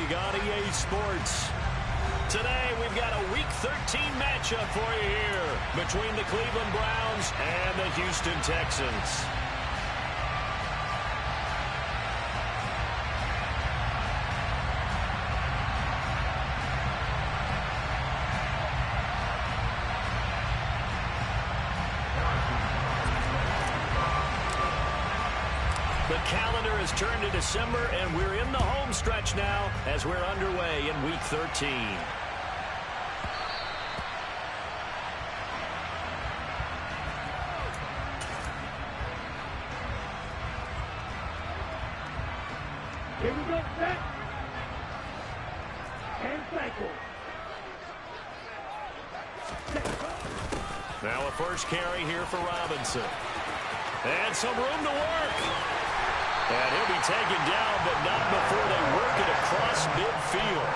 League on EA Sports. Today, we've got a Week 13 matchup for you here between the Cleveland Browns and the Houston Texans. The calendar has turned to December, and we're in the home stretch now as we're underway in Week 13. Here we go, set. And cycle. Now a first carry here for Robinson. And some room to work. And he'll be taken down, but not before they work it across midfield.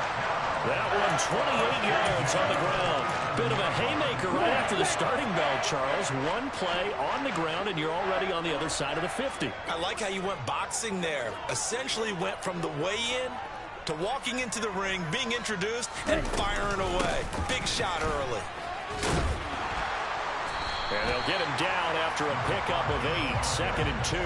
That one 28 yards on the ground. Bit of a haymaker right after the starting bell, Charles. One play on the ground, and you're already on the other side of the 50. I like how you went boxing there. Essentially went from the weigh-in to walking into the ring, being introduced, and firing away. Big shot early. And they'll get him down after a pickup of 8, 2nd and 2.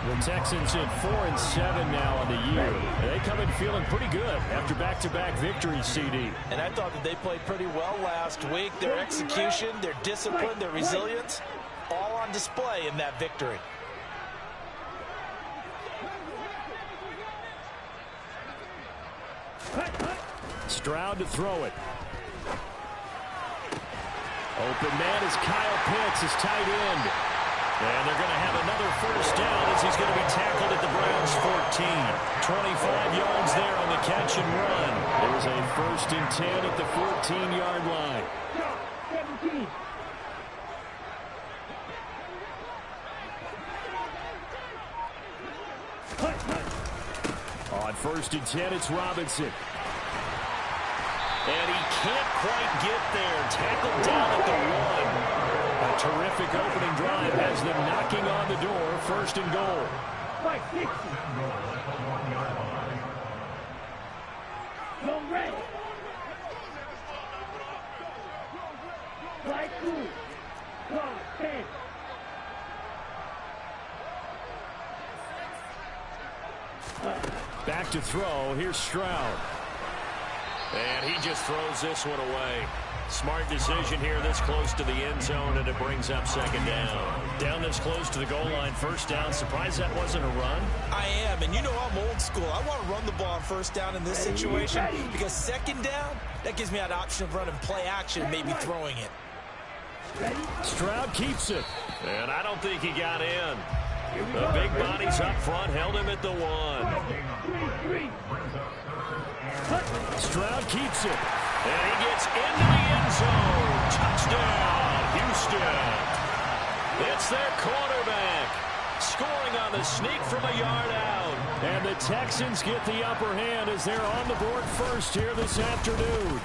The Texans in 4-7 now on the year. They come in feeling pretty good after back-to-back victories, CD. And I thought that they played pretty well last week. Their execution, their discipline, their resilience, all on display in that victory. Stroud to throw it. Open man is Kyle Pitts, his tight end. And they're going to have another first down as he's going to be tackled at the Browns' 14. 25 yards there on the catch and run. It was a 1st and 10 at the 14-yard line. 17. On 1st and 10, it's Robinson. And he can't quite get there. Tackled down at the 1. A terrific opening drive has them knocking on the door. 1st and goal. 5-6. Go red. 5-2. Go 10. Back to throw. Here's Stroud. And he just throws this one away. Smart decision here this close to the end zone, and it brings up 2nd down. Down this close to the goal line, 1st down. Surprised that wasn't a run? I am, and you know I'm old school. I want to run the ball on 1st down in this situation because 2nd down, that gives me an option of running play action, maybe throwing it. Stroud keeps it. And I don't think he got in. The big bodies up front held him at the 1. Stroud keeps it. And he gets into the end zone. Touchdown, Houston. It's their quarterback. Scoring on the sneak from a yard out. And the Texans get the upper hand as they're on the board first here this afternoon.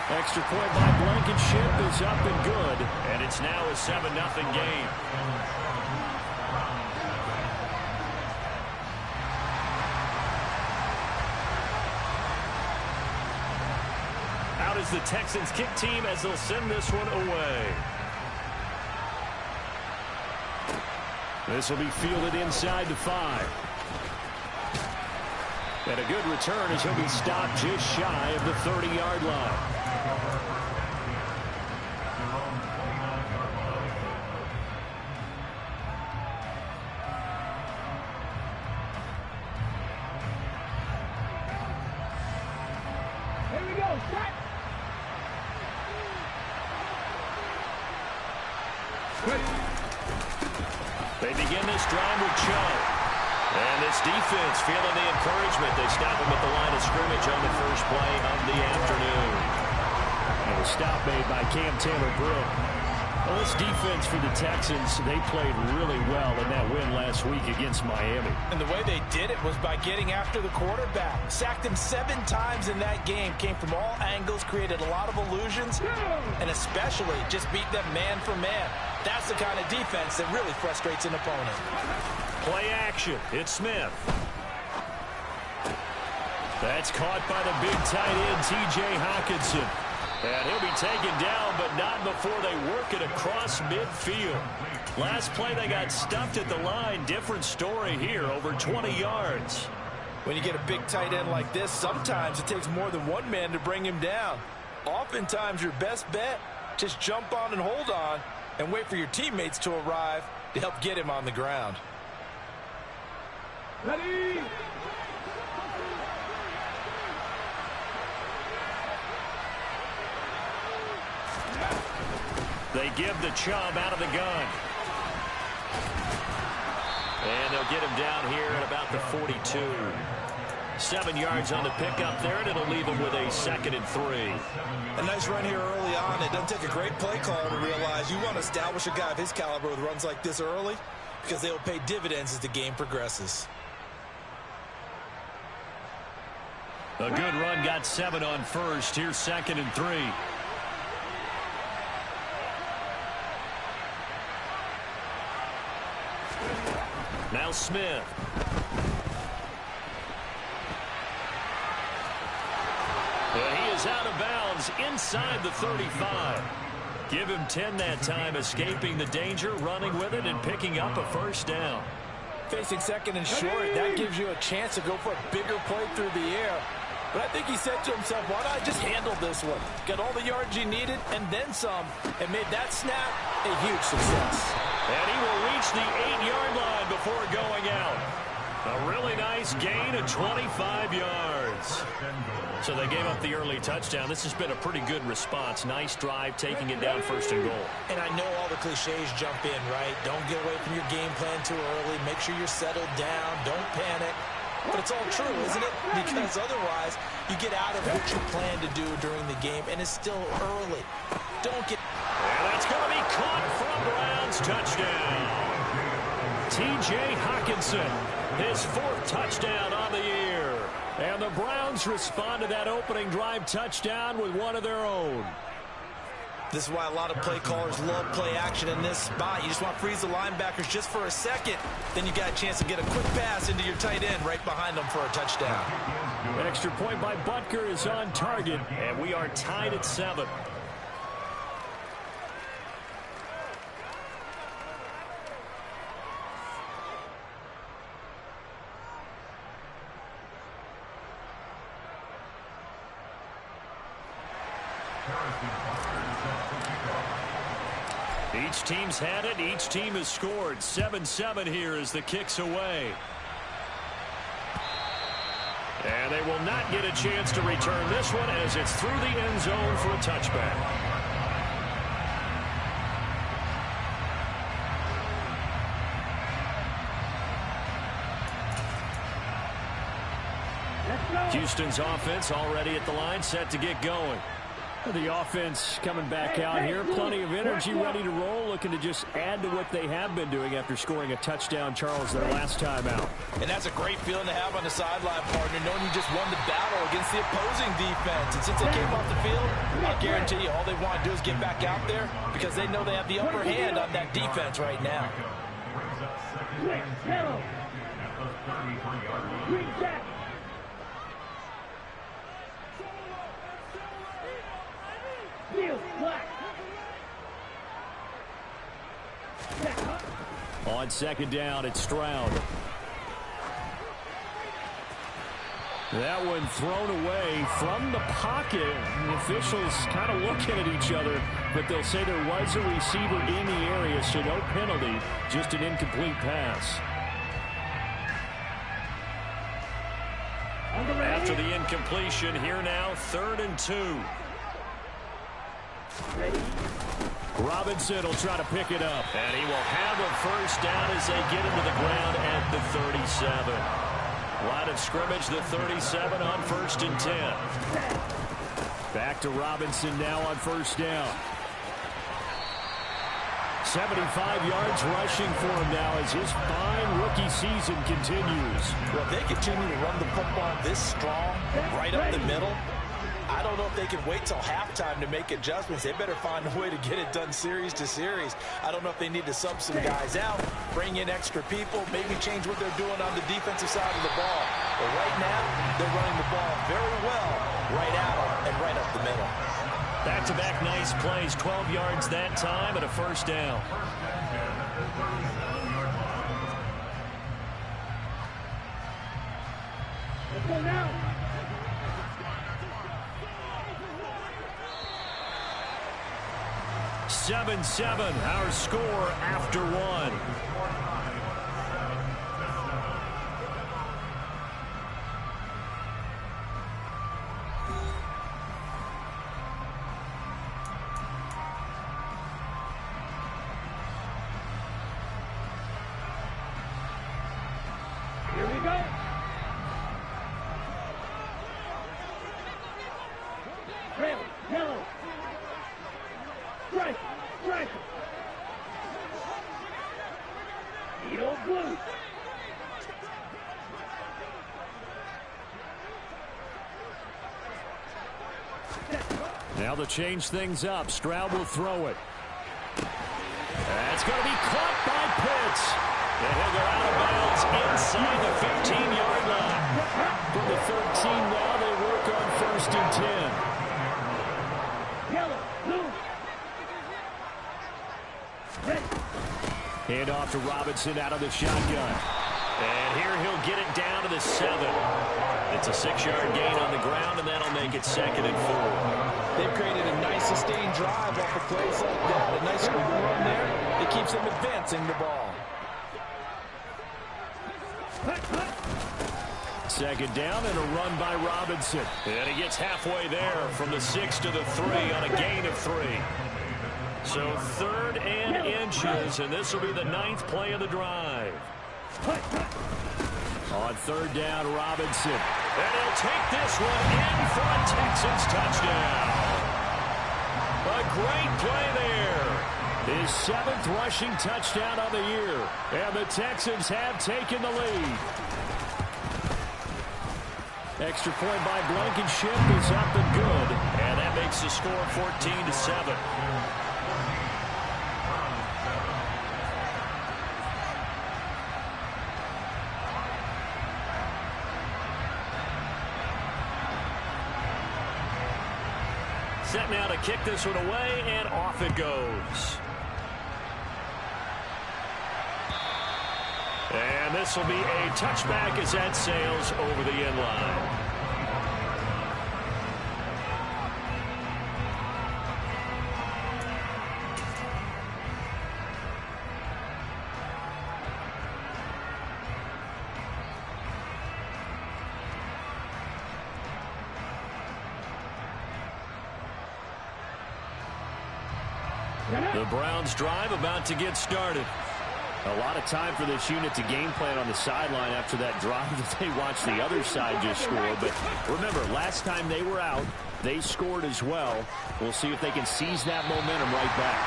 Extra point by Blankenship is up and good. And it's now a 7-0 game. Out is the Texans kick team as they'll send this one away. This will be fielded inside the 5. And a good return as he'll be stopped just shy of the 30-yard line. Here we go, set. They begin this drive with Chubb. And this defense feeling the encouragement. They stop him at the line of scrimmage on the first play of the afternoon. And a stop made by Cam Taylor-Britt. Well, this defense for the Texans, they played really well in that win last week against Miami. And the way they did it was by getting after the quarterback. Sacked him 7 times in that game. Came from all angles, created a lot of illusions, and especially just beat them man for man. That's the kind of defense that really frustrates an opponent. Play action. It's Smith. That's caught by the big tight end, T.J. Hockenson. And he'll be taken down, but not before they work it across midfield. Last play, they got stuffed at the line. Different story here, over 20 yards. When you get a big tight end like this, sometimes it takes more than one man to bring him down. Oftentimes, your best bet, just jump on and hold on and wait for your teammates to arrive to help get him on the ground. Ready? They give the Chubb out of the gun. And they'll get him down here at about the 42. 7 yards on the pickup there, and it'll leave him with a 2nd and 3. A nice run here early on. It doesn't take a great play caller to realize you want to establish a guy of his caliber with runs like this early because they will pay dividends as the game progresses. A good run, got 7 on first. Here's 2nd and 3. Now Smith. And he is out of bounds inside the 35. Give him 10 that time, escaping the danger, running with it, and picking up a first down. Facing 2nd and short, that gives you a chance to go for a bigger play through the air. But I think he said to himself, why not just handle this one? Got all the yards he needed and then some, and made that snap a huge success. And he will reach the 8-yard line before going out. A really nice gain of 25 yards. So they gave up the early touchdown. This has been a pretty good response. Nice drive, taking it down 1st and goal. And I know all the cliches jump in, right? Don't get away from your game plan too early. Make sure you're settled down. Don't panic. But it's all true, isn't it? Because otherwise, you get out of what you plan to do during the game, and it's still early. Don't get... And that's going to be caught from Browns. Touchdown. T.J. Hockenson, his 4th touchdown on the year. And the Browns respond to that opening drive touchdown with one of their own. This is why a lot of play callers love play action in this spot. You just want to freeze the linebackers just for a second. Then you got a chance to get a quick pass into your tight end right behind them for a touchdown. Extra point by Butker is on target, and we are tied at 7. Each team's had it. Each team has scored. 7-7 here as the kick's away. And they will not get a chance to return this one as it's through the end zone for a touchback. Houston's offense already at the line, set to get going. The offense coming back out here. Plenty of energy, ready to roll, looking to just add to what they have been doing after scoring a touchdown, Charles, their last time out. And that's a great feeling to have on the sideline, partner, knowing you just won the battle against the opposing defense. And since they came off the field, I'll guarantee you all they want to do is get back out there because they know they have the upper hand on that defense right now. Green jack. On 2nd down, it's Stroud. That one thrown away from the pocket. The officials kind of looking at each other, but they'll say there was a receiver in the area, so no penalty, just an incomplete pass. After the incompletion, here now, 3rd and 2. Robinson will try to pick it up. And he will have a first down as they get into the ground at the 37. Line of scrimmage, the 37 on 1st and 10. Back to Robinson now on 1st down. 75 yards rushing for him now as his fine rookie season continues. Well, if they continue to run the football this strong, right up the middle, I don't know if they can wait till halftime to make adjustments. They better find a way to get it done series to series. I don't know if they need to sub some guys out, bring in extra people, maybe change what they're doing on the defensive side of the ball. But right now, they're running the ball very well right at them and right up the middle. Back-to-back nice plays, 12 yards that time and a first down. Let's go now. Seven, our score after one. Here we go. Red, yellow. Strike, strike. Needle blue. Now to change things up, Stroud will throw it. That's going to be caught by Pitts. And he'll go out of bounds inside the 15-yard line. From the 13 now, they work on 1st and 10. Yellow, blue. Red. Hand off to Robinson out of the shotgun. And here he'll get it down to the 7. It's a 6-yard gain on the ground, and that'll make it 2nd and 4. They've created a nice sustained drive off of plays like that. A nice scoring run there that keeps them advancing the ball. 2nd down and a run by Robinson. And he gets halfway there from the 6 to the 3 on a gain of 3. So 3rd and inches, and this will be the 9th play of the drive. On 3rd down, Robinson. And he'll take this one in for a Texans touchdown. A great play there. His 7th rushing touchdown of the year. And the Texans have taken the lead. Extra point by Blankenship is up and good. And that makes the score 14-7. Set now to kick this one away, and off it goes. And this will be a touchback as that sails over the end line. The Browns drive about to get started. A lot of time for this unit to game plan on the sideline after that drive that they watched the other side just score. But remember, last time they were out, they scored as well. We'll see if they can seize that momentum right back.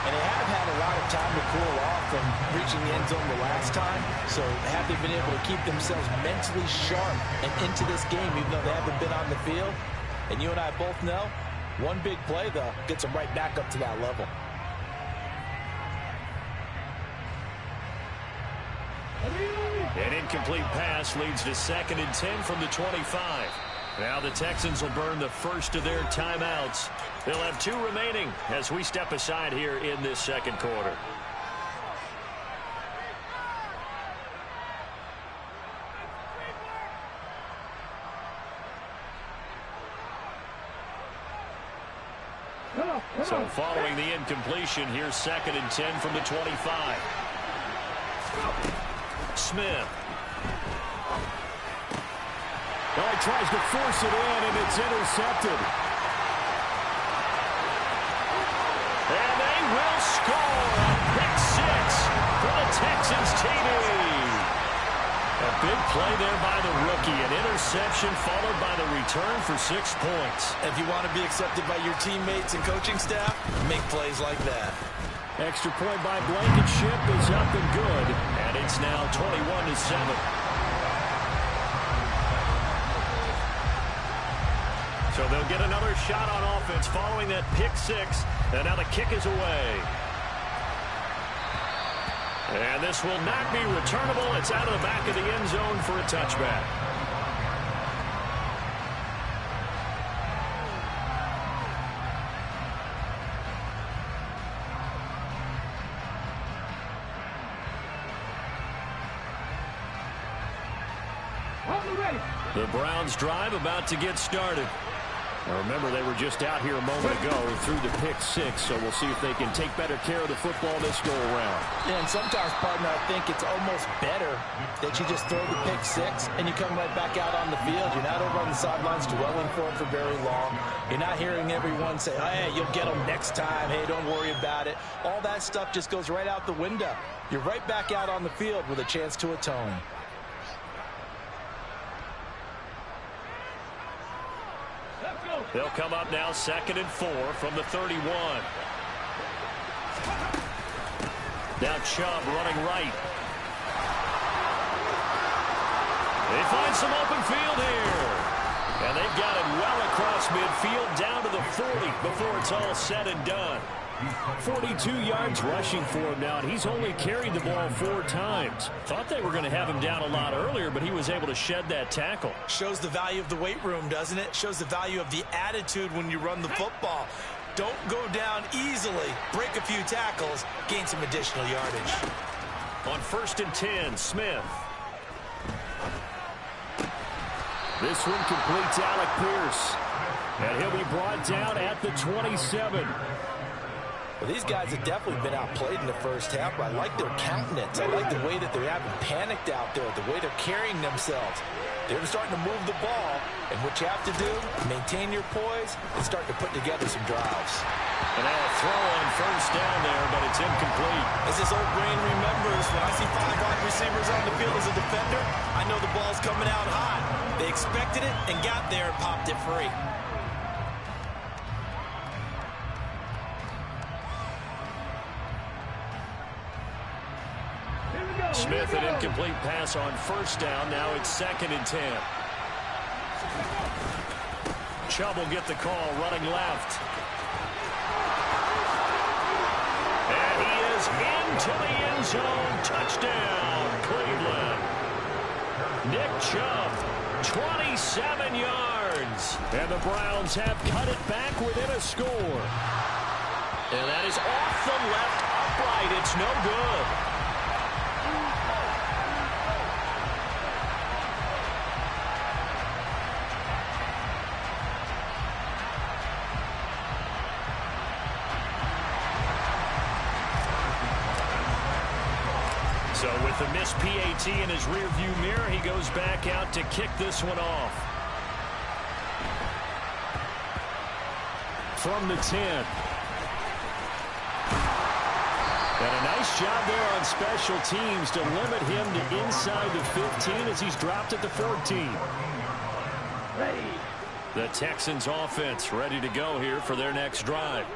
And they have had a lot of time to cool off from reaching the end zone the last time. So have they been able to keep themselves mentally sharp and into this game, even though they haven't been on the field? And you and I both know, one big play, though, gets them right back up to that level. An incomplete pass leads to 2nd and 10 from the 25. Now the Texans will burn the first of their timeouts. They'll have 2 remaining as we step aside here in this 2nd quarter. So following the incompletion, here's 2nd and 10 from the 25. Smith. Well, he tries to force it in, and it's intercepted. And they will score a pick 6 for the Texans TD. A big play there by the rookie. An interception followed by the return for 6 points. If you want to be accepted by your teammates and coaching staff, make plays like that. Extra point by Blankenship is up and good. And it's now 21-7. So they'll get another shot on offense following that pick 6. And now the kick is away. And this will not be returnable. It's out of the back of the end zone for a touchback. The Browns drive about to get started. Now remember, they were just out here a moment ago through the pick six, so we'll see if they can take better care of the football this go-around. Yeah, and sometimes, partner, I think it's almost better that you just throw the pick six and you come right back out on the field. You're not over on the sidelines dwelling for it for very long. You're not hearing everyone say, hey, you'll get them next time. Hey, don't worry about it. All that stuff just goes right out the window. You're right back out on the field with a chance to atone. They'll come up now 2nd and 4 from the 31. Now Chubb running right. They find some open field here. And they've got it well across midfield down to the 40 before it's all said and done. 42 yards rushing for him now, and he's only carried the ball 4 times. Thought they were going to have him down a lot earlier, but he was able to shed that tackle. Shows the value of the weight room, doesn't it? Shows the value of the attitude when you run the football. Don't go down easily. Break a few tackles. Gain some additional yardage. On 1st and 10, Smith. This one complete to Alec Pierce. And he'll be brought down at the 27. Well, these guys have definitely been outplayed in the first half, but I like their countenance. I like the way that they're having panicked out there, the way they're carrying themselves. They're starting to move the ball, and what you have to do, maintain your poise and start to put together some drives. And now a throw on 1st down there, but it's incomplete. As this old brain remembers, when I see 5 wide receivers on the field as a defender, I know the ball's coming out hot. They expected it and got there and popped it free. Smith, an incomplete pass on 1st down. Now it's 2nd and 10. Chubb will get the call, running left. And he is into the end zone. Touchdown, Cleveland. Nick Chubb, 27 yards. And the Browns have cut it back within a score. And that is off the left upright. It's no good. So with the missed PAT in his rearview mirror, he goes back out to kick this one off. From the 10. And a nice job there on special teams to limit him to inside the 15 as he's dropped at the 14. Ready. The Texans offense ready to go here for their next drive.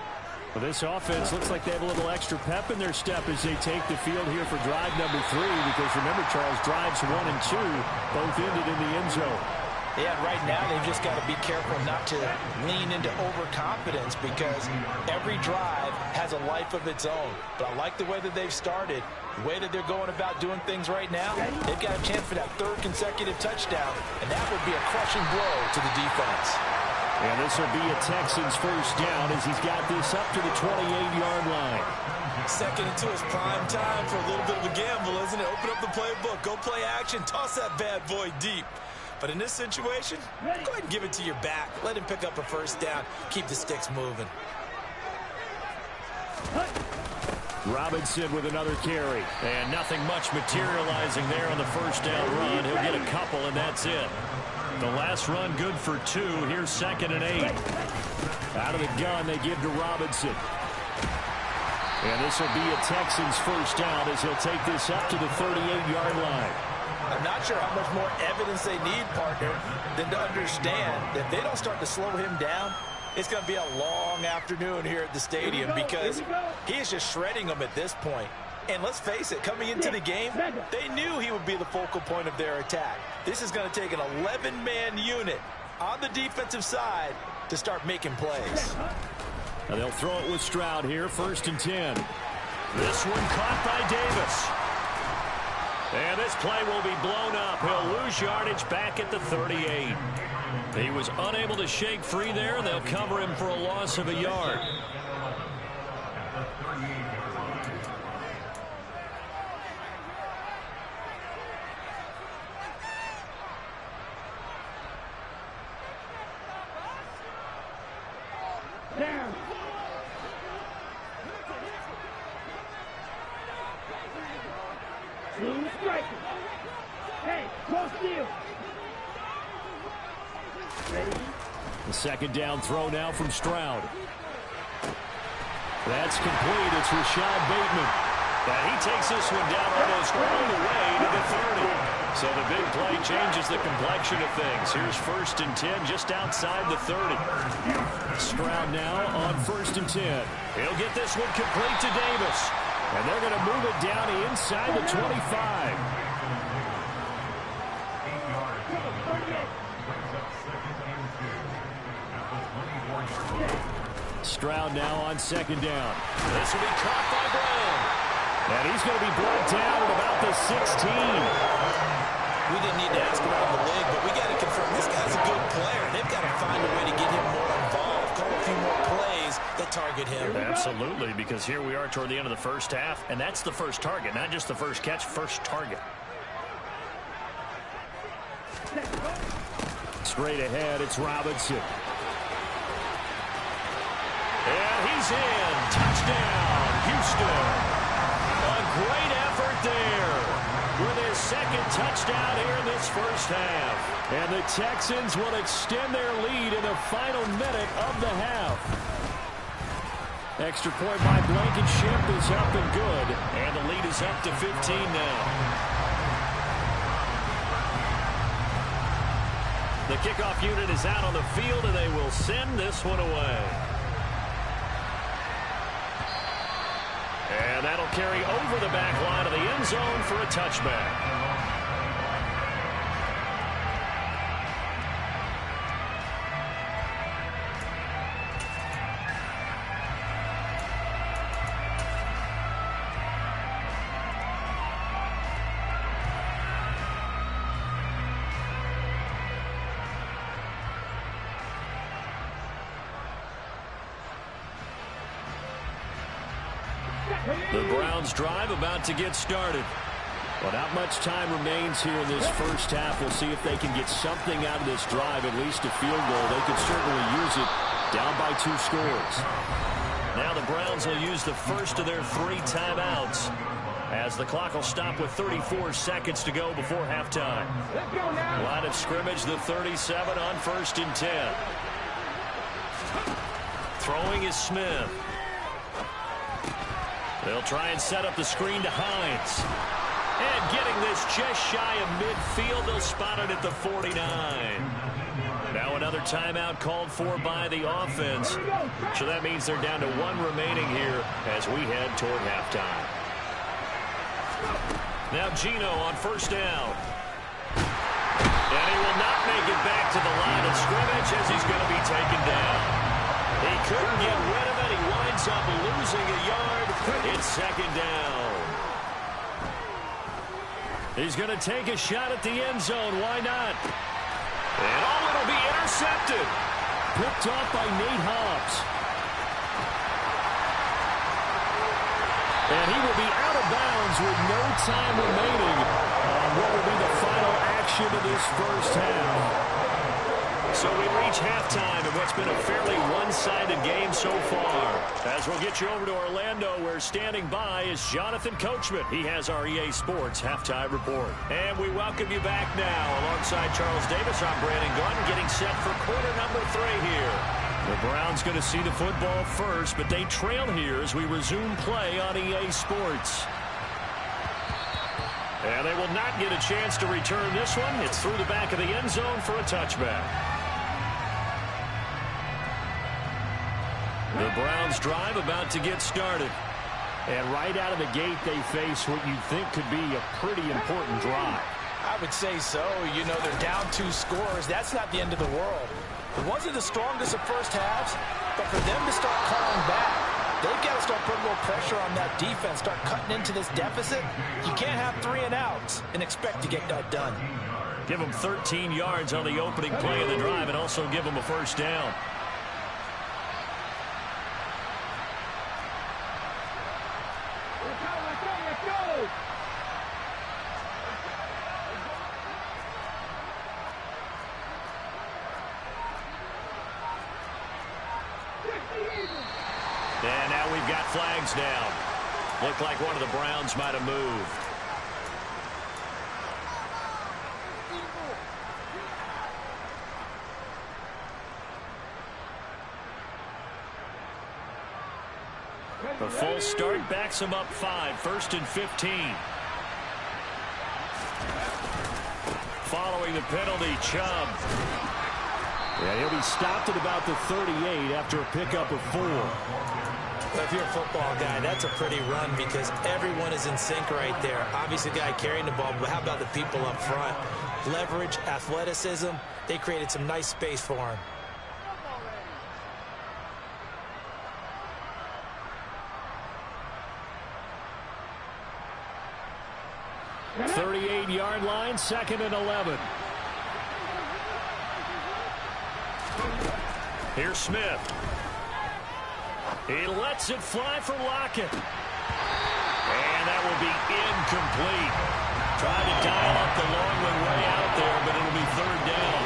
Well, this offense looks like they have a little extra pep in their step as they take the field here for drive number 3, because remember, Charles, drives 1 and 2 both ended in the end zone. Yeah, right now they've just got to be careful not to lean into overconfidence, because every drive has a life of its own. But I like the way that they've started, the way that they're going about doing things right now. They've got a chance for that 3rd consecutive touchdown, and that would be a crushing blow to the defense. And this will be a Texans 1st down as he's got this up to the 28-yard line. 2nd and 2 is prime time for a little bit of a gamble, isn't it? Open up the playbook, go play action, toss that bad boy deep. But in this situation, go ahead and give it to your back. Let him pick up a 1st down. Keep the sticks moving. Robinson with another carry. And nothing much materializing there on the 1st down run. He'll get a couple, and that's it. The last run good for 2. Here's 2nd and 8. Out of the gun, they give to Robinson. And this will be a Texans 1st down as he'll take this up to the 38-yard line. I'm not sure how much more evidence they need, partner, than to understand that if they don't start to slow him down, it's going to be a long afternoon here at the stadium, because he is just shredding them at this point. And let's face it, coming into the game, they knew he would be the focal point of their attack. This is going to take an 11-man unit on the defensive side to start making plays. Now they'll throw it with Stroud here, 1st and 10. This one caught by Davis. And this play will be blown up. He'll lose yardage back at the 38. He was unable to shake free there. They'll cover him for a loss of a yard. Down. Team striker. Hey, close deal. Ready? The second down throw now from Stroud. That's complete. It's Rashad Bateman. And he takes this one down almost all the way to the 30. So the big play changes the complexion of things. Here's 1st and 10 just outside the 30. Stroud now on 1st and 10. He'll get this one complete to Davis. And they're going to move it down inside the 25. Stroud now on 2nd down. This will be caught by Brown. And he's going to be brought down at about the 16. We didn't need to ask around the league, but we got to confirm this guy's a good player. They've got to find a way to get him more involved, call a few more plays that target him. Absolutely, because here we are toward the end of the first half, and that's the first target, not just the first catch, first target. Straight ahead, it's Robinson. And he's in. Touchdown, Houston. A great effort there with his 2nd touchdown here in this first half. And the Texans will extend their lead in the final minute of the half. Extra point by Blankenship is up and good. And the lead is up to 15 now. The kickoff unit is out on the field, and they will send this one away. And that'll carry over the back line of the end zone for a touchback. The Browns drive about to get started. Well, not much time remains here in this first half. We'll see if they can get something out of this drive, at least a field goal. They could certainly use it down by 2 scores. Now the Browns will use the first of their 3 timeouts as the clock will stop with 34 seconds to go before halftime. Line of scrimmage, the 37 on 1st and 10. Throwing is Smith. They'll try and set up the screen to Hines. And getting this just shy of midfield, they'll spot it at the 49. Now another timeout called for by the offense. So that means they're down to 1 remaining here as we head toward halftime. Now Gino on 1st down. And he will not make it back to the line of scrimmage as he's going to be taken down. He couldn't get rid of it. He winds up losing a yard. It's 2nd down. He's going to take a shot at the end zone. Why not? And it'll be intercepted. Picked off by Nate Hobbs. And he will be out of bounds with no time remaining on what will be the final action of this first half. So we reach halftime in what's been a fairly one-sided game so far. As we'll get you over to Orlando, where standing by is Jonathan Coachman. He has our EA Sports Halftime Report. And we welcome you back now. Alongside Charles Davis, I'm Brandon Gordon, getting set for quarter number 3 here. The Browns going to see the football first, but they trail here as we resume play on EA Sports. And they will not get a chance to return this one. It's through the back of the end zone for a touchback. The Browns drive about to get started. And right out of the gate, they face what you think could be a pretty important drive. I would say so. You know, they're down 2 scores. That's not the end of the world. It wasn't the strongest of first halves, but for them to start calling back, they've got to start putting more pressure on that defense, start cutting into this deficit. You can't have 3 and outs and expect to get that done. Give them 13 yards on the opening play of the drive and also give them a first down. And now we've got flags down. Looked like one of the Browns might have moved. The full start backs him up 5, 1st and 15. Following the penalty, Chubb. Yeah, he'll be stopped at about the 38 after a pickup of 4. Well, if you're a football guy, that's a pretty run because everyone is in sync right there. Obviously, the guy carrying the ball, but how about the people up front? Leverage, athleticism, they created some nice space for him. 38-yard line, 2nd and 11. Here's Smith. He lets it fly for Lockett. And that will be incomplete. Trying to dial up the long way out there, but it'll be 3rd down.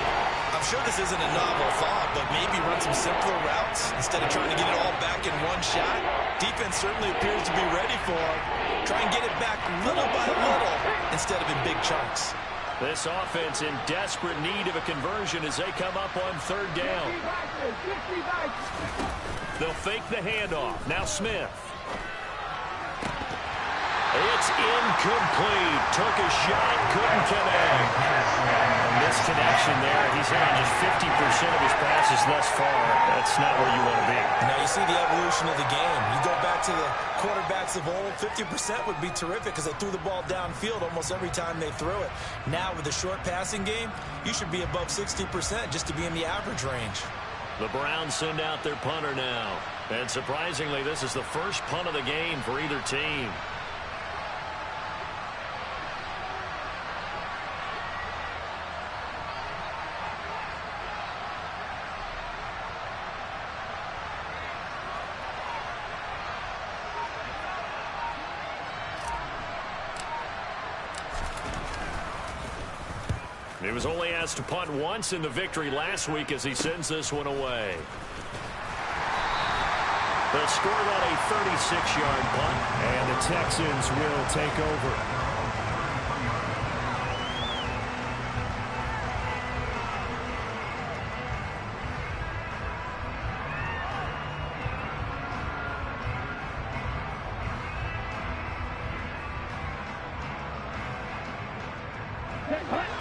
I'm sure this isn't a novel thought, but maybe run some simpler routes instead of trying to get it all back in one shot. Defense certainly appears to be ready for him. Try and get it back little by little instead of in big chunks. This offense in desperate need of a conversion as they come up on 3rd down. They'll fake the handoff. Now Smith. It's incomplete. Took a shot, couldn't connect. Misconnection there. He's hit on just 50% of his passes thus far. That's not where you want to be. Now you see the evolution of the game. You go back to the quarterbacks of old, 50% would be terrific because they threw the ball downfield almost every time they threw it. Now with the short passing game, you should be above 60% just to be in the average range. The Browns send out their punter now. And surprisingly, this is the first punt of the game for either team. He was only asked to punt once in the victory last week as he sends this one away. They'll score that a 36-yard punt, and the Texans will take over.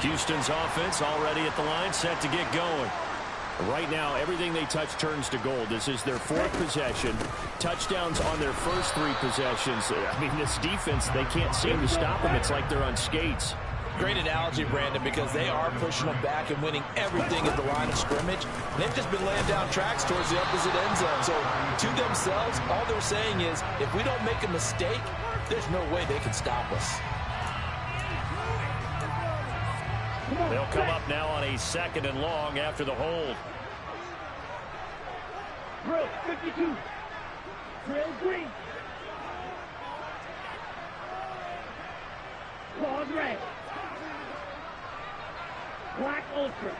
Houston's offense already at the line, set to get going. Right now, everything they touch turns to gold. This is their 4th possession. Touchdowns on their first 3 possessions. I mean, this defense, they can't seem to stop them. It's like they're on skates. Great analogy, Brandon, because they are pushing them back and winning everything at the line of scrimmage. And they've just been laying down tracks towards the opposite end zone. So, to themselves, all they're saying is, if we don't make a mistake, there's no way they can stop us. They'll come up now on a 2nd and long after the hold. Drill 52. Drill green. Claws red. Black ultra.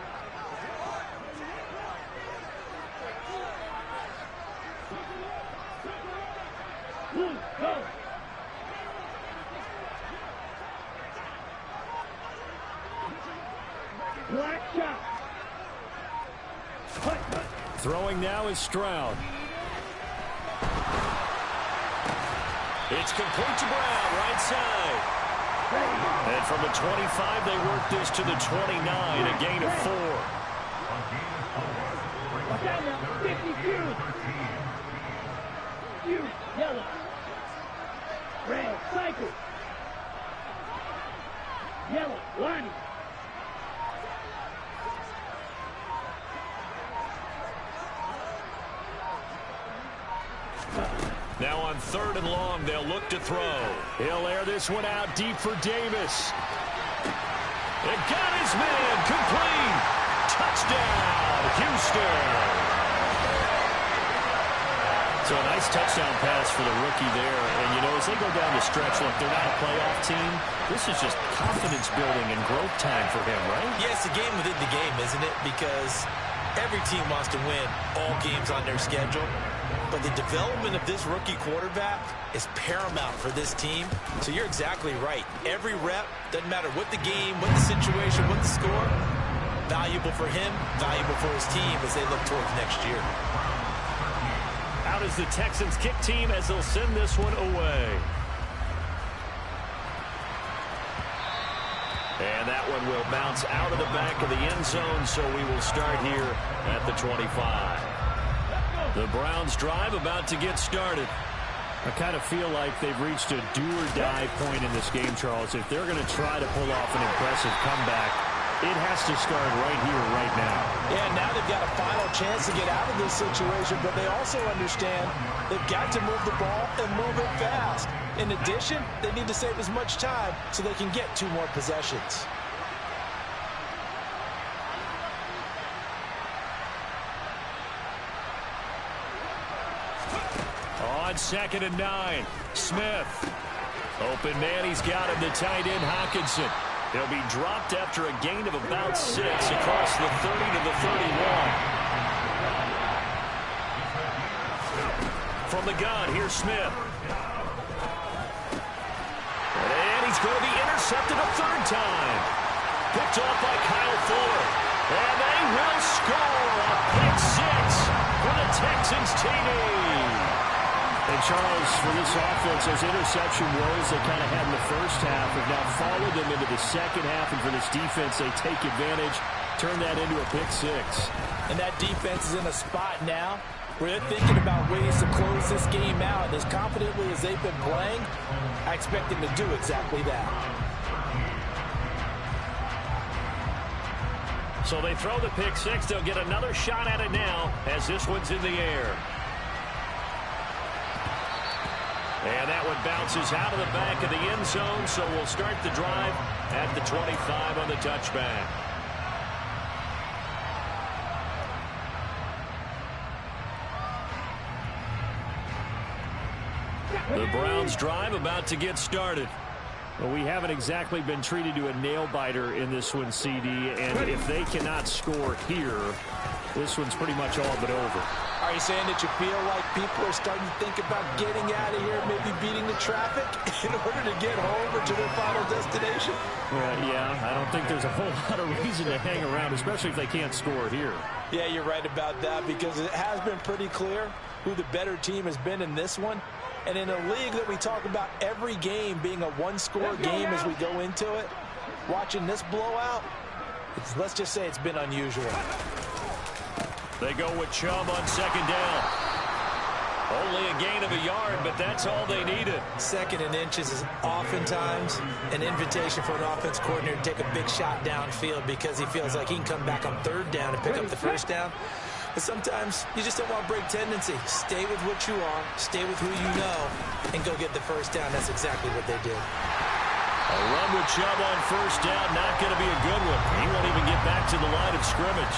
Blue, go. Black shot. Throwing now is Stroud. It's complete to Brown, right side. And from the 25, they work this to the 29, a gain of 4. Watch out now, 52. You, yellow. Red, cycle. Yellow, one. Now on 3rd and long, they'll look to throw. He'll air this one out deep for Davis. It got his man, complete. Touchdown, Houston. So a nice touchdown pass for the rookie there. And, you know, as they go down the stretch, look, they're not a playoff team. This is just confidence building and growth time for him, right? Yeah, it's a game within the game, isn't it? Because every team wants to win all games on their schedule. But the development of this rookie quarterback is paramount for this team. So you're exactly right. Every rep, doesn't matter what the game, what the situation, what the score, valuable for him, valuable for his team as they look towards next year. Out is the Texans kick team as they'll send this one away. And that one will bounce out of the back of the end zone, so we will start here at the 25. The Browns drive about to get started. I kind of feel like they've reached a do-or-die point in this game, Charles. If they're going to try to pull off an impressive comeback, it has to start right here, right now. Yeah, now they've got a final chance to get out of this situation, but they also understand they've got to move the ball and move it fast. In addition, they need to save as much time so they can get 2 more possessions. On 2nd and 9, Smith. Open man, he's got him, the tight end, Hockenson. He'll be dropped after a gain of about 6 across the 30 to the 31. From the gun, here's Smith. And he's going to be intercepted a 3rd time. Picked off by Kyle Fuller. And they will score a pick 6 for the Texans TD. And Charles, for this offense, those interception woes they kind of had in the first half have now followed them into the second half. And for this defense, they take advantage, turn that into a pick 6. And that defense is in a spot now where they're thinking about ways to close this game out. As confidently as they've been playing, I expect them to do exactly that. So they throw the pick 6. They'll get another shot at it now as this one's in the air. And that one bounces out of the back of the end zone, so we'll start the drive at the 25 on the touchback. The Browns drive about to get started. Well, we haven't exactly been treated to a nail-biter in this one, CD, and if they cannot score here, this one's pretty much all but over. Are you saying that you feel like people are starting to think about getting out of here, maybe beating the traffic in order to get home or to their final destination? Well, yeah, I don't think there's a whole lot of reason to hang around, especially if they can't score here. Yeah, you're right about that because it has been pretty clear who the better team has been in this one. And in a league that we talk about every game being a one-score game as we go into it, watching this blowout, let's just say it's been unusual. They go with Chubb on 2nd down. Only a gain of a yard, but that's all they needed. 2nd and inches is oftentimes an invitation for an offense coordinator to take a big shot downfield because he feels like he can come back on 3rd down and pick up the 1st down. But sometimes you just don't want to break tendency. Stay with what you are, stay with who you know, and go get the 1st down. That's exactly what they did. A run with Chubb on 1st down, not going to be a good one. He won't even get back to the line of scrimmage.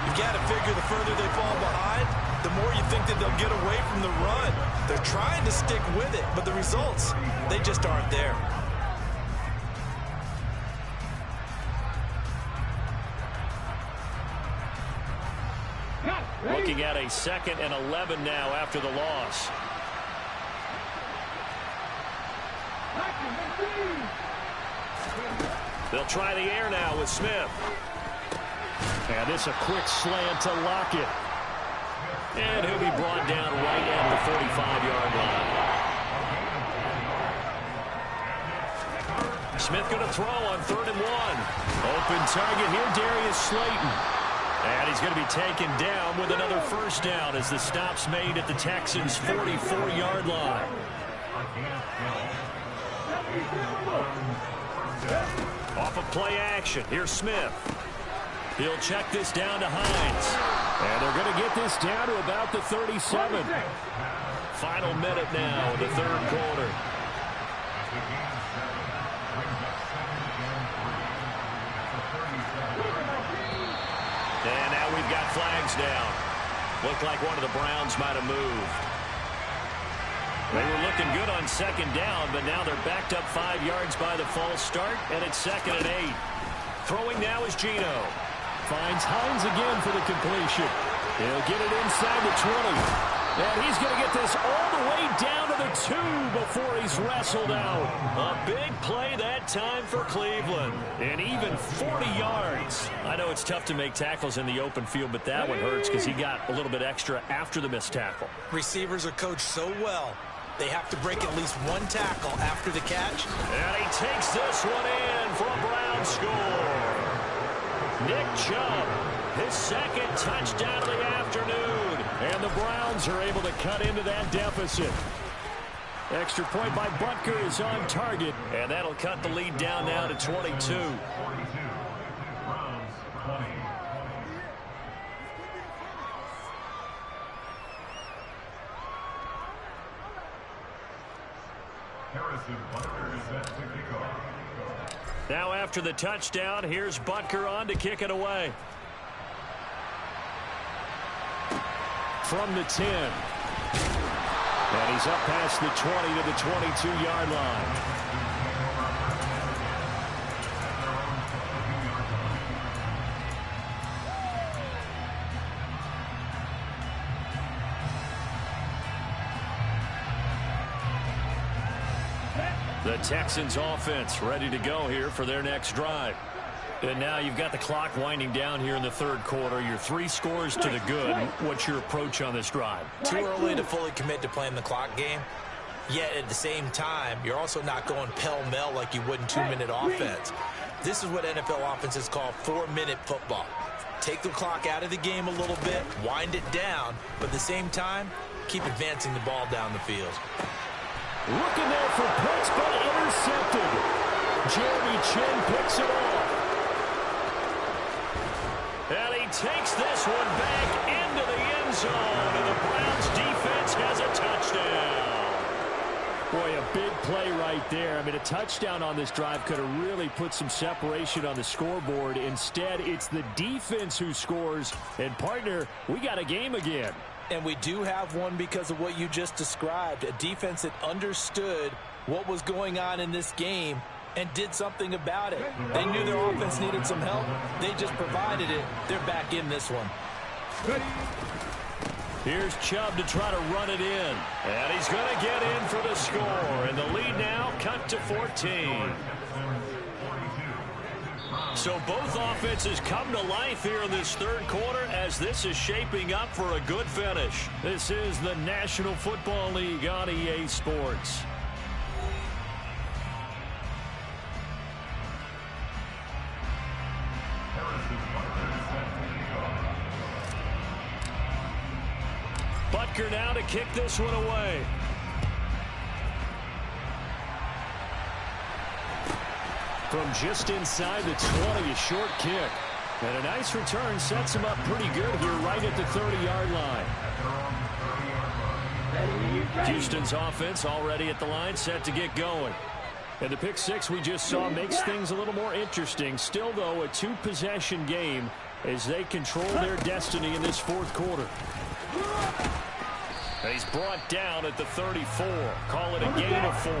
You've got to figure the further they fall behind, the more you think that they'll get away from the run. They're trying to stick with it, but the results, they just aren't there. Looking at a 2nd and 11 now after the loss. They'll try the air now with Smith. And it's a quick slant to Lockett. And he'll be brought down right at the 45-yard line. Smith going to throw on 3rd and 1. Open target here, Darius Slayton. And he's going to be taken down with another 1st down as the stop's made at the Texans' 44-yard line. Off of play action, here's Smith. He'll check this down to Hines. And they're going to get this down to about the 37. Final minute now, the 3rd quarter. And now we've got flags down. Looked like one of the Browns might have moved. They were looking good on 2nd down, but now they're backed up 5 yards by the false start, and it's 2nd and 8. Throwing now is Geno. Finds Hines again for the completion. He'll get it inside the 20. And he's going to get this all the way down to the 2 before he's wrestled out. A big play that time for Cleveland. And even 40 yards. I know it's tough to make tackles in the open field, but that one hurts because he got a little bit extra after the missed tackle. Receivers are coached so well. They have to break at least one tackle after the catch. And he takes this one in for a Brown score. Nick Chubb, his second touchdown of the afternoon. And the Browns are able to cut into that deficit. Extra point by Butker is on target. And that'll cut the lead down now to 22. Now after the touchdown, here's Butker on to kick it away. From the 10. And he's up past the 20 to the 22-yard line. The Texans offense ready to go here for their next drive. And now you've got the clock winding down here in the third quarter. Your 3 scores to the good. What's your approach on this drive? Too early to fully commit to playing the clock game. Yet at the same time, you're also not going pell-mell like you would in 2-minute offense. This is what NFL offenses call 4-minute football. Take the clock out of the game a little bit, wind it down, but at the same time, keep advancing the ball down the field. Looking there for points, but intercepted. Jeremy Chin picks it off. And he takes this one back into the end zone. And the Browns defense has a touchdown. Boy, a big play right there. I mean, a touchdown on this drive could have really put some separation on the scoreboard. Instead, it's the defense who scores. And, partner, we got a game again. And we do have one because of what you just described. A defense that understood what was going on in this game and did something about it. They knew their offense needed some help. They just provided it. They're back in this one. Here's Chubb to try to run it in. And he's going to get in for the score. And the lead now cut to 14. So both offenses come to life here in this third quarter as this is shaping up for a good finish. This is the National Football League on EA Sports. Butker now to kick this one away. From just inside the 20, a short kick. And a nice return sets him up pretty good here right at the 30-yard line. Houston's offense already at the line, set to get going. And the pick six we just saw makes things a little more interesting. Still, though, a 2-possession game as they control their destiny in this fourth quarter. He's brought down at the 34. Call it a gain of 4.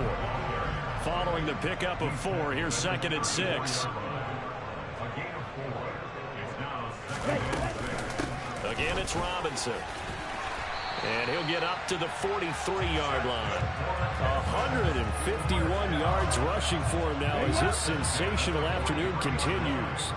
Following the pickup of 4, here's 2nd and 6. Again, it's Robinson. And he'll get up to the 43-yard line. 151 yards rushing for him now as his sensational afternoon continues.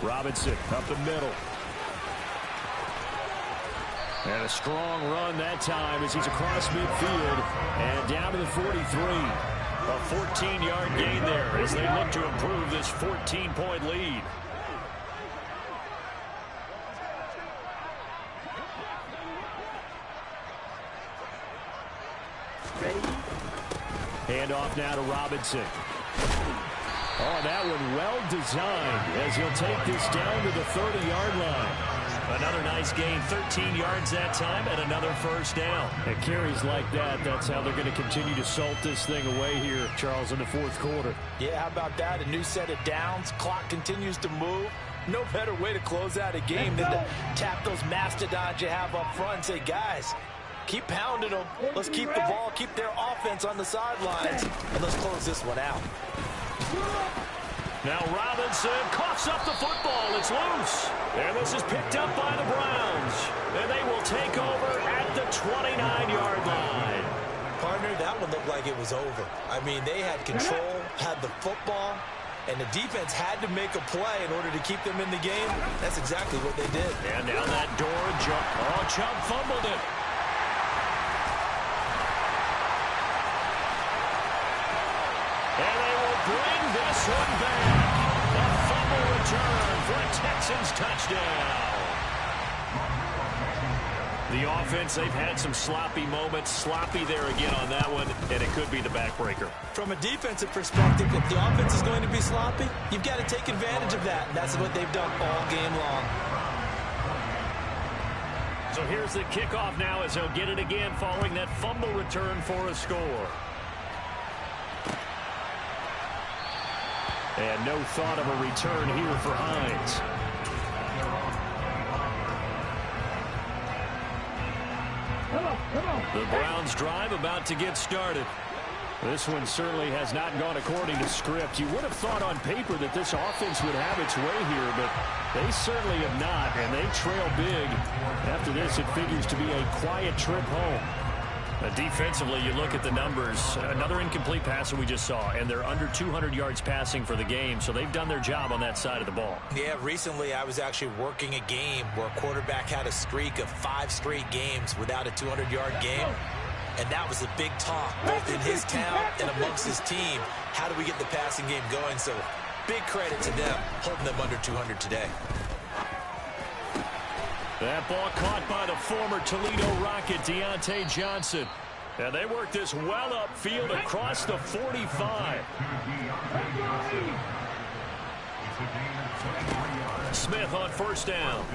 Robinson up the middle. And a strong run that time as he's across midfield and down to the 43. A 14-yard gain there as they look to improve this 14-point lead. Handoff now to Robinson. Oh, that one well designed as he'll take this down to the 30-yard line. Another nice gain, 13 yards that time, and another first down. And carries like that, that's how they're going to continue to salt this thing away here, Charles, in the fourth quarter. Yeah, how about that? A new set of downs. Clock continues to move. No better way to close out a game than to tap those mastodons you have up front and say, guys, keep pounding them. Let's keep the ball, keep their offense on the sidelines, and let's close this one out. Now Robinson coughs up the football. It's loose. And this is picked up by the Browns. And they will take over at the 29-yard line. Partner, that one looked like it was over. I mean, they had control, had the football, and the defense had to make a play in order to keep them in the game. That's exactly what they did. And down that door, Chubb fumbled it. And they will bring this one back. A fumble return for a Texans touchdown. The offense, they've had some sloppy moments. Sloppy there again on that one, and it could be the backbreaker. From a defensive perspective, if the offense is going to be sloppy, you've got to take advantage of that. And that's what they've done all game long. So here's the kickoff now as he'll get it again following that fumble return for a score. And no thought of a return here for Hines. The Browns drive about to get started. This one certainly has not gone according to script. You would have thought on paper that this offense would have its way here, but they certainly have not, and they trail big. After this, it figures to be a quiet trip home. Defensively, you look at the numbers. Another incomplete pass that we just saw, and they're under 200 yards passing for the game, so they've done their job on that side of the ball. Yeah, recently I was actually working a game where a quarterback had a streak of 5 straight games without a 200-yard game, and that was a big talk, both in his town and amongst his team. How do we get the passing game going? So big credit to them, holding them under 200 today. That ball caught by the former Toledo Rocket, Deontay Johnson. And they work this well upfield across the 45. Smith on first down.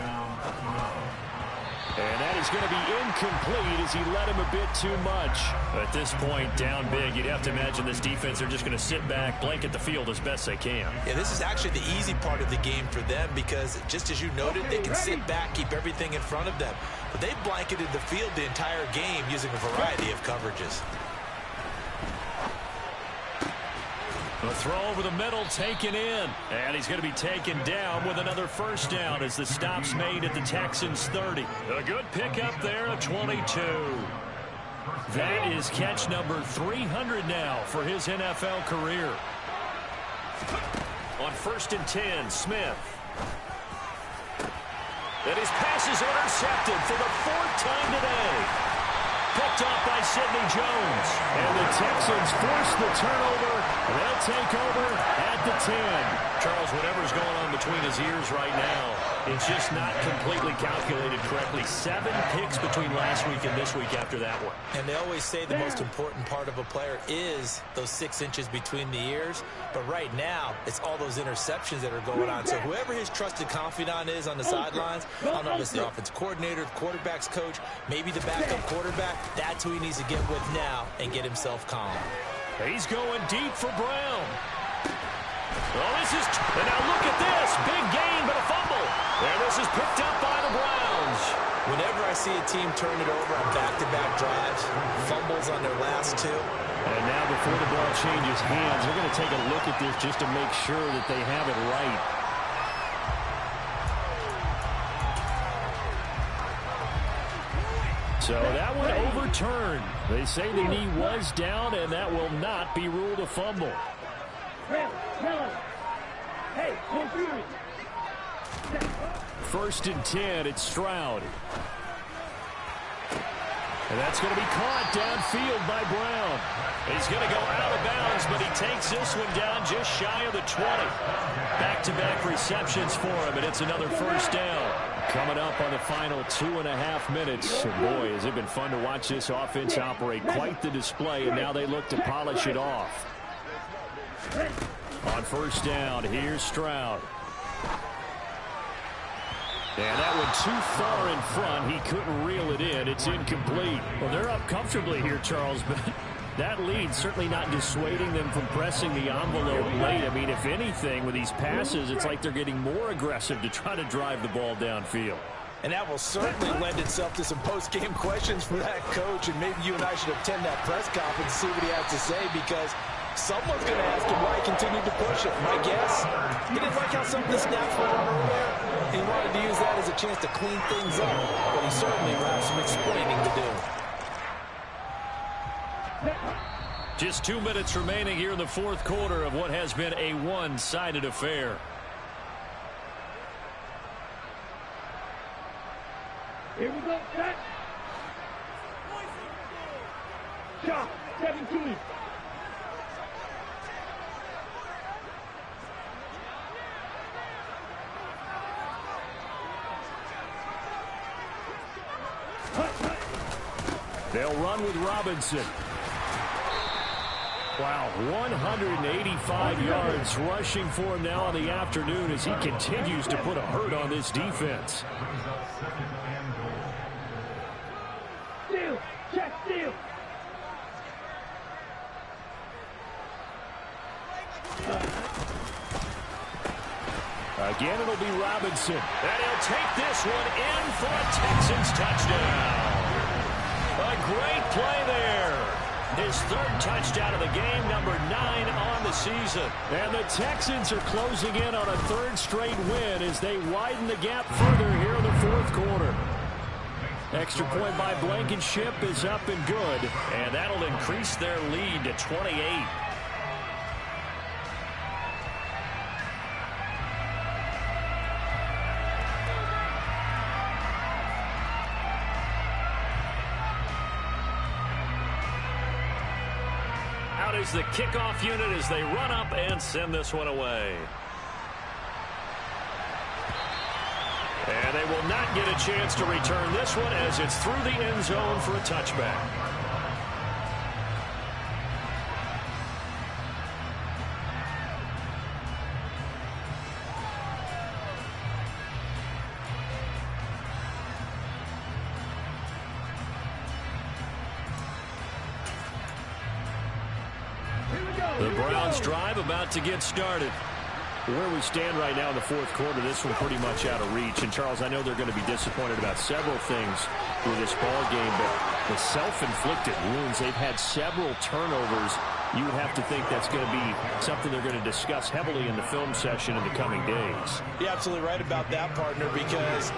And that is going to be incomplete as he led him a bit too much. At this point, down big, you'd have to imagine this defense are just going to sit back, blanket the field as best they can. Yeah, this is actually the easy part of the game for them because, just as you noted, they can sit back, keep everything in front of them. But they've blanketed the field the entire game using a variety of coverages. The throw over the middle taken in. And he's going to be taken down with another first down as the stop's made at the Texans 30. A good pickup there at 22. That is catch number 300 now for his NFL career. On 1st and 10, Smith. And his pass is intercepted for the 4th time today. Picked off by Sidney Jones. And the Texans force the turnover. They'll take over at the 10. Charles, whatever's going on between his ears right now, it's just not completely calculated correctly. 7 picks between last week and this week after that one. And they always say the most important part of a player is those 6 inches between the ears. But right now, it's all those interceptions that are going on. So whoever his trusted confidant is on the sidelines, I don't know if it's the offense coordinator, the quarterback's coach, maybe the backup quarterback, that's who he needs to get with now and get himself calm. He's going deep for Brown. Well, this is, and now look at this. Big gain, but a fumble. And this is picked up by the Browns. Whenever I see a team turn it over on back-to-back drives, fumbles on their last 2. And now before the ball changes hands, they're going to take a look at this just to make sure that they have it right. So that one overturned. They say the knee was down, and that will not be ruled a fumble. Hey, 1st and 10, it's Stroud. And that's going to be caught downfield by Brown. He's going to go out of bounds, but he takes this one down just shy of the 20. Back-to-back receptions for him, and it's another first down. Coming up on the final 2.5 minutes. And boy, has it been fun to watch this offense operate. Quite the display, and now they look to polish it off. On first down, here's Stroud. And that one too far in front. He couldn't reel it in. It's incomplete. Well, they're up comfortably here, Charles, but That lead certainly not dissuading them from pressing the envelope late. I mean, if anything, with these passes, it's like they're getting more aggressive to try to drive the ball downfield. And that will certainly lend itself to some post-game questions for that coach. And maybe you and I should attend that press conference and see what he has to say, because someone's going to ask him why he continued to push it. My guess, he didn't like how some of the snaps went on earlier. He wanted to use that as a chance to clean things up. But he certainly will have some explaining to do. Just 2 minutes remaining here in the fourth quarter of what has been a one-sided affair. Here we go, set. Shot, 17. They'll run with Robinson. Wow, 185 yards rushing for him now on the afternoon as he continues to put a hurt on this defense. Steal, check, steal. Again, it'll be Robinson. And he'll take this one in for a Texans touchdown. A great play there. His third touchdown of the game, number 9 on the season. And the Texans are closing in on a third straight win as they widen the gap further here in the fourth quarter. Extra point by Blankenship is up and good, and that'll increase their lead to 28. Is the kickoff unit as they run up and send this one away. And they will not get a chance to return this one as it's through the end zone for a touchback. The Browns drive about to get started. Where we stand right now in the fourth quarter, this one pretty much out of reach. And, Charles, I know they're going to be disappointed about several things with this ball game, but the self-inflicted wounds, they've had several turnovers. You would have to think that's going to be something they're going to discuss heavily in the film session in the coming days. You're absolutely right about that, partner, because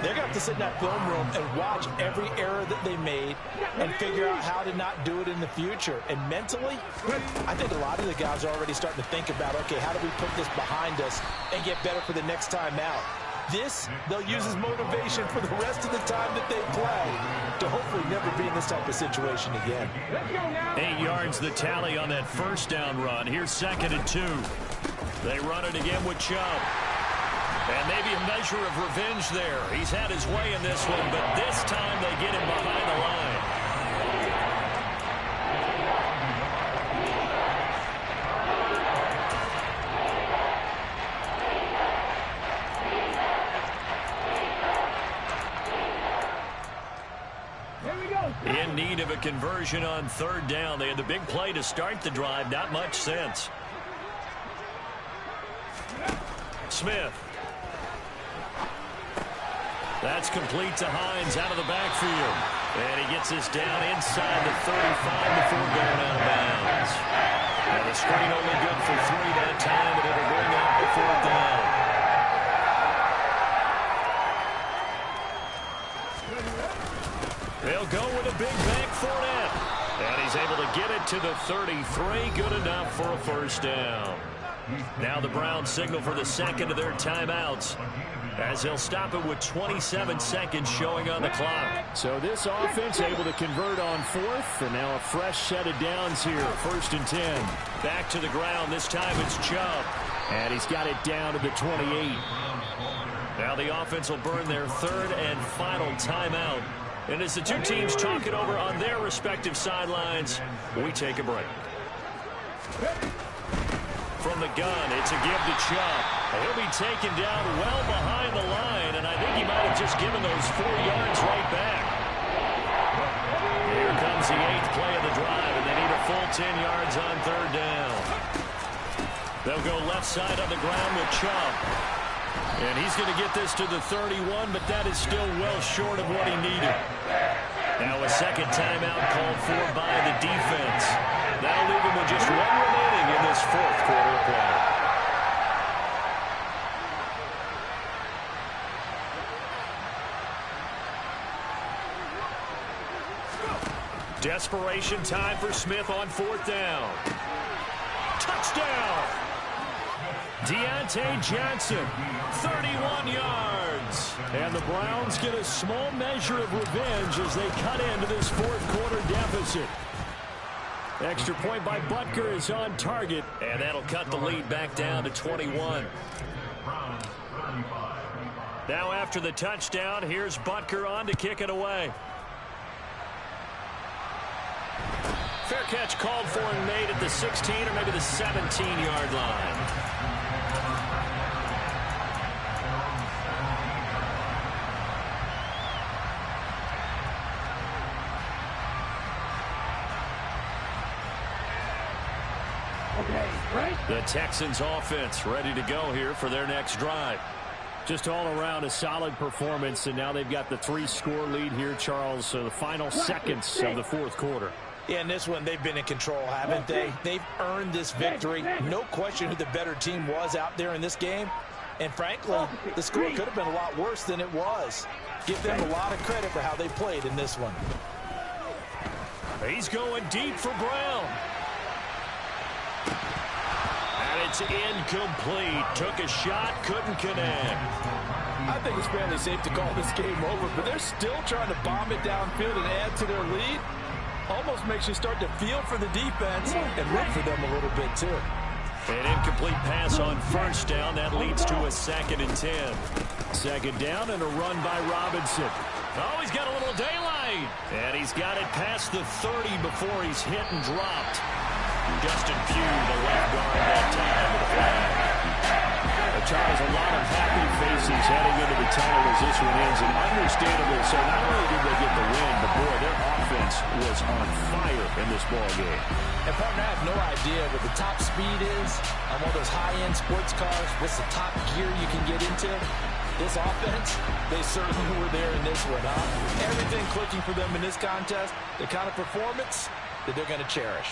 they're going to have to sit in that film room and watch every error that they made and figure out how to not do it in the future. And mentally, I think a lot of the guys are already starting to think about, okay, how do we put this behind us and get better for the next time out? This, they'll use as motivation for the rest of the time that they play to hopefully never be in this type of situation again. 8 yards the tally on that first down run. Here's 2nd and 2. They run it again with Chubb. And maybe a measure of revenge there. He's had his way in this one, but this time they get him behind the line. In need of a conversion on 3rd down. They had the big play to start the drive. Not much sense. Smith. That's complete to Hines out of the backfield. And he gets this down inside the 35 before going out of bounds. And the screen only good for 3 that time, but it'll bring up the 4th down. They'll go with a big bank for it. And he's able to get it to the 33. Good enough for a first down. Now the Browns signal for the 2nd of their timeouts, as he'll stop it with 27 seconds showing on the clock. So this offense able to convert on 4th, and now a fresh set of downs here. 1st and 10. Back to the ground. This time it's Chubb. And he's got it down to the 28. Now the offense will burn their 3rd and final timeout. And as the two teams talk it over on their respective sidelines, we take a break. From the gun, it's a give to Chubb. He'll be taken down well behind the line, and I think he might have just given those 4 yards right back. Here comes the 8th play of the drive, and they need a full 10 yards on third down. They'll go left side on the ground with Chubb. And he's going to get this to the 31, but that is still well short of what he needed. Now a second timeout called for by the defense. That'll leave him with just one remaining in this fourth quarter play. Desperation time for Smith on fourth down. Touchdown! Deontay Johnson, 31 yards. And the Browns get a small measure of revenge as they cut into this fourth quarter deficit. Extra point by Butker is on target, and that'll cut the lead back down to 21. Now after the touchdown, here's Butker on to kick it away. Fair catch called for and made at the 16 or maybe the 17-yard line. Okay, right? The Texans offense ready to go here for their next drive. Just all around a solid performance, and now they've got the 3-score lead here, Charles, so the final seconds of the fourth quarter. Yeah, in this one, they've been in control, haven't they? They've earned this victory. No question who the better team was out there in this game. And frankly, the score could have been a lot worse than it was. Give them a lot of credit for how they played in this one. He's going deep for Brown. And it's incomplete. Took a shot, couldn't connect. I think it's fairly safe to call this game over, but they're still trying to bomb it downfield and add to their lead. Almost makes you start to feel for the defense and root for them a little bit, too. An incomplete pass on first down. That leads to a 2nd and 10. Second down and a run by Robinson. Oh, he's got a little daylight. And he's got it past the 30 before he's hit and dropped. Justin Pugh, the left guard that time with the flag. Charles, a lot of happy faces heading into the tunnel as this one ends, and understandable. So not only did they get the win, but boy, their offense was on fire in this ball game. And partner, I have no idea what the top speed is on one of those high-end sports cars. What's the top gear you can get into? This offense, they certainly were there in this one, huh? Everything clicking for them in this contest, the kind of performance that they're going to cherish.